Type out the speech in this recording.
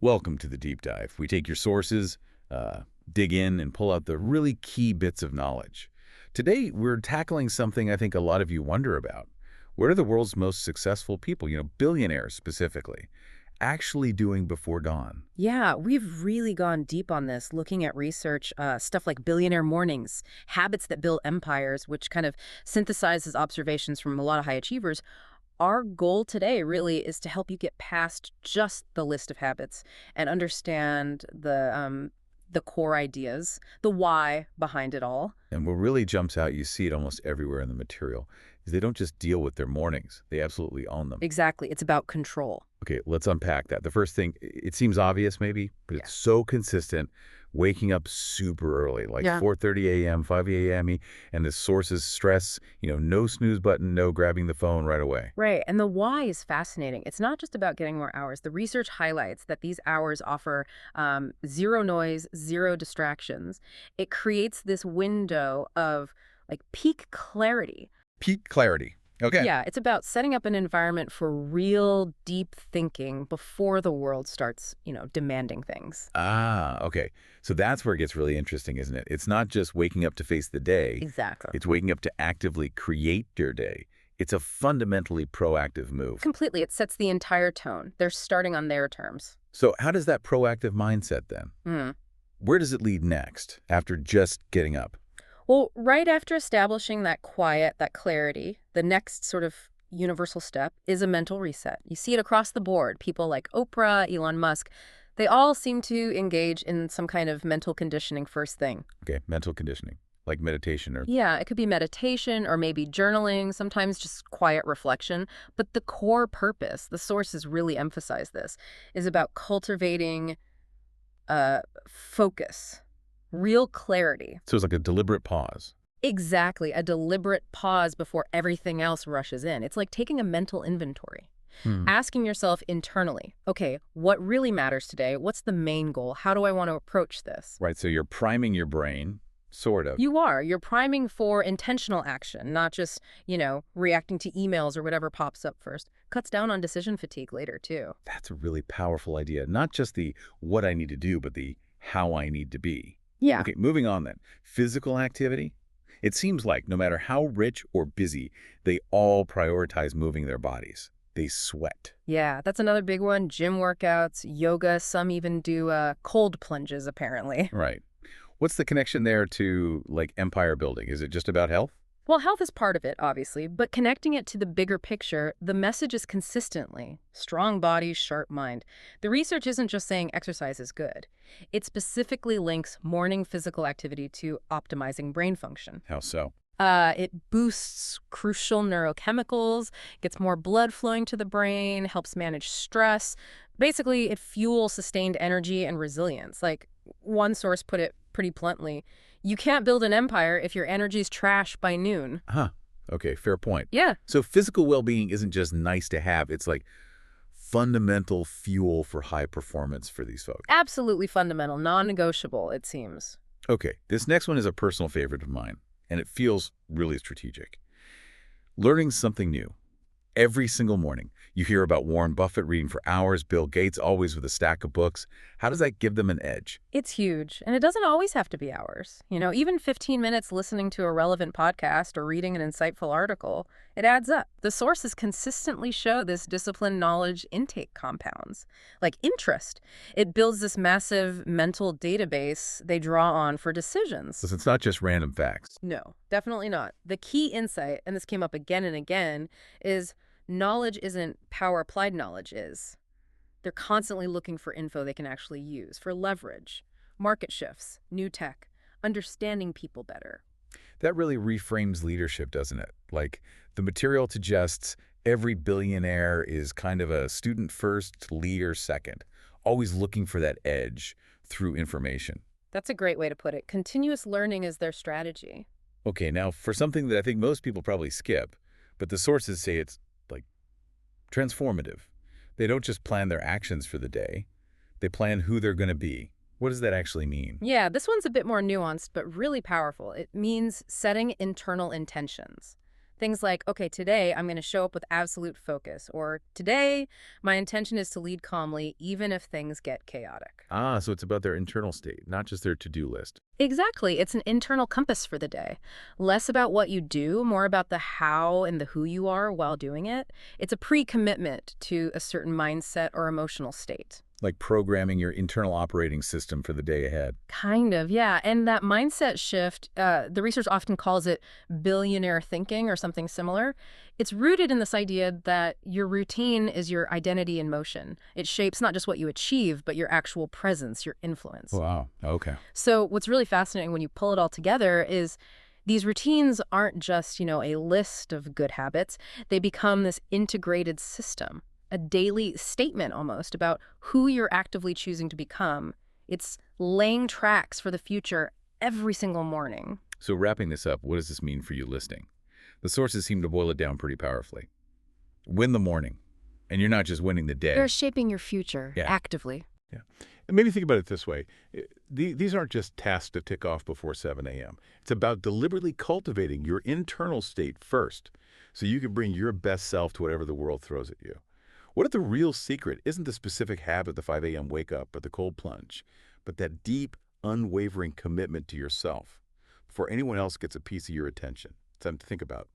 Welcome to the deep dive. We take your sources, dig in, and pull out the really key bits of knowledge. Today, we're tackling something I think a lot of you wonder about. What are the world's most successful people, billionaires specifically, actually doing before dawn? Yeah, we've really gone deep on this, looking at research, stuff like billionaire mornings, habits that build empires, which kind of synthesizes observations from a lot of high achievers. Our goal today really is to help you get past just the list of habits and understand the core ideas, the why behind it all. And what really jumps out, you see it almost everywhere in the material, is they don't just deal with their mornings. They absolutely own them. Exactly, it's about control. Okay, let's unpack that. The first thing, it seems obvious maybe, but Yeah. it's so consistent, waking up super early, like Yeah. 4:30 a.m., 5 a.m., and the source is stress, no snooze button, no grabbing the phone right away. Right. And the why is fascinating. It's not just about getting more hours. The research highlights that these hours offer zero noise, zero distractions. It creates this window of like peak clarity. Peak clarity. Okay. Yeah, it's about setting up an environment for real deep thinking before the world starts, demanding things. Ah, okay. So that's where it gets really interesting, isn't it? It's not just waking up to face the day. Exactly. It's waking up to actively create your day. It's a fundamentally proactive move. Completely. It sets the entire tone. They're starting on their terms. So how does that proactive mindset then? Hmm. Where does it lead next after just getting up? Well, right after establishing that quiet, that clarity, the next sort of universal step is a mental reset. You see it across the board. People like Oprah, Elon Musk, they all seem to engage in some kind of mental conditioning first thing. Okay, mental conditioning, like meditation or Yeah, it could be meditation or maybe journaling, sometimes just quiet reflection. But the core purpose, the sources really emphasize this, is about cultivating focus, real clarity. so it's like a deliberate pause. Exactly, a deliberate pause before everything else rushes in. It's like taking a mental inventory, Hmm. asking yourself internally, okay, what really matters today? What's the main goal? How do I want to approach this? Right, so you're priming your brain, sort of. You're priming for intentional action, not just, reacting to emails or whatever pops up first. Cuts down on decision fatigue later, too. That's a really powerful idea. Not just the what I need to do, but the how I need to be. Yeah. Okay, moving on then. Physical activity. It seems like no matter how rich or busy, they all prioritize moving their bodies. They sweat. Yeah, that's another big one. Gym workouts, yoga, some even do cold plunges, apparently. Right. What's the connection there to like empire building? Is it just about health? Well, health is part of it, obviously, but connecting it to the bigger picture, the message is consistently strong body, sharp mind. The research isn't just saying exercise is good. It specifically links morning physical activity to optimizing brain function. How so? It boosts crucial neurochemicals, gets more blood flowing to the brain, helps manage stress. Basically, it fuels sustained energy and resilience. Like one source put it pretty bluntly, you can't build an empire if your energy's trash by noon. Huh. Okay, fair point. Yeah, So physical well-being isn't just nice to have. It's like fundamental fuel for high performance for these folks. absolutely fundamental, non-negotiable, it seems. Okay, this next one is a personal favorite of mine, and it feels really strategic. Learning something new. Every single morning, you hear about Warren Buffett reading for hours, Bill Gates always with a stack of books. How does that give them an edge? It's huge, and it doesn't always have to be hours. Even 15 minutes listening to a relevant podcast or reading an insightful article, it adds up. The sources consistently show this disciplined knowledge intake compounds, like interest. It builds this massive mental database they draw on for decisions. So it's not just random facts. No, definitely not. The key insight, and this came up again and again, is knowledge isn't power, applied knowledge is. They're constantly looking for info they can actually use, for leverage, market shifts, new tech, understanding people better. That really reframes leadership, doesn't it? Like, the material suggests every billionaire is kind of a student first, leader second, always looking for that edge through information. That's a great way to put it. Continuous learning is their strategy. Okay, now for something that I think most people probably skip, but the sources say it's like transformative. They don't just plan their actions for the day, they plan who they're going to be. What does that actually mean? Yeah, this one's a bit more nuanced, but really powerful. It means setting internal intentions. Things like, okay, today I'm going to show up with absolute focus, or today my intention is to lead calmly even if things get chaotic. Ah, so it's about their internal state, not just their to-do list. Exactly. It's an internal compass for the day. Less about what you do, more about the how and the who you are while doing it. It's a pre-commitment to a certain mindset or emotional state. Like programming your internal operating system for the day ahead. Kind of, yeah. And that mindset shift, the research often calls it billionaire thinking or something similar. It's rooted in this idea that your routine is your identity in motion. It shapes not just what you achieve, but your actual presence, your influence. Wow. Okay. So what's really fascinating when you pull it all together is these routines aren't just, a list of good habits. They become this integrated system, a daily statement almost about who you're actively choosing to become. It's laying tracks for the future every single morning. So wrapping this up, what does this mean for you listening? The sources seem to boil it down pretty powerfully. Win the morning, and you're not just winning the day. You're shaping your future Yeah. actively. Yeah. And maybe think about it this way. These aren't just tasks to tick off before 7 a.m. It's about deliberately cultivating your internal state first so you can bring your best self to whatever the world throws at you. What if the real secret isn't the specific habit, the 5 a.m. wake up or the cold plunge, but that deep, unwavering commitment to yourself before anyone else gets a piece of your attention? Something to think about.